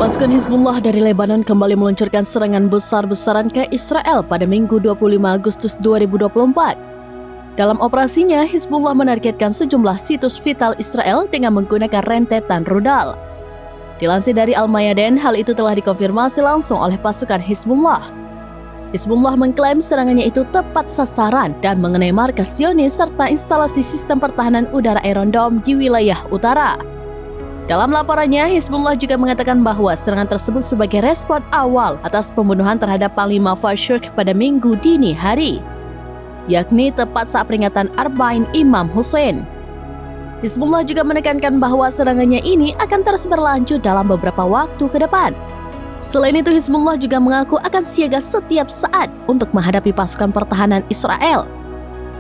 Pasukan Hizbullah dari Lebanon kembali meluncurkan serangan besar-besaran ke Israel pada Minggu 25 Agustus 2024. Dalam operasinya, Hizbullah menargetkan sejumlah situs vital Israel dengan menggunakan rentetan rudal. Dilansir dari Al-Mayadin, hal itu telah dikonfirmasi langsung oleh pasukan Hizbullah. Hizbullah mengklaim serangannya itu tepat sasaran dan mengenai markas Zionis serta instalasi sistem pertahanan udara Iron Dome di wilayah utara. Dalam laporannya, Hizbullah juga mengatakan bahwa serangan tersebut sebagai respon awal atas pembunuhan terhadap Panglima Fashuk pada Minggu dini hari, yakni tepat saat peringatan Arba'in Imam Hussein. Hizbullah juga menekankan bahwa serangannya ini akan terus berlanjut dalam beberapa waktu ke depan. Selain itu, Hizbullah juga mengaku akan siaga setiap saat untuk menghadapi pasukan pertahanan Israel.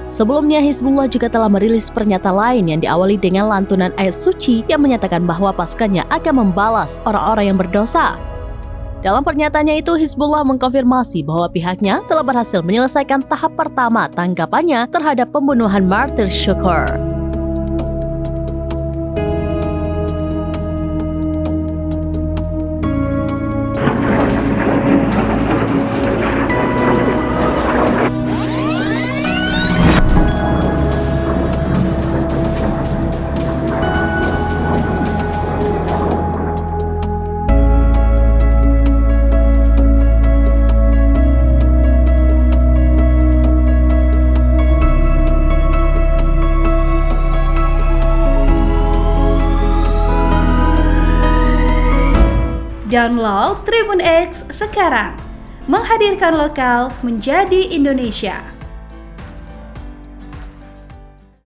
Sebelumnya, Hizbullah juga telah merilis pernyataan lain yang diawali dengan lantunan ayat suci yang menyatakan bahwa pasukannya akan membalas orang-orang yang berdosa. Dalam pernyataannya itu, Hizbullah mengkonfirmasi bahwa pihaknya telah berhasil menyelesaikan tahap pertama tanggapannya terhadap pembunuhan martir Syukur. Download Tribun X sekarang, menghadirkan lokal menjadi Indonesia.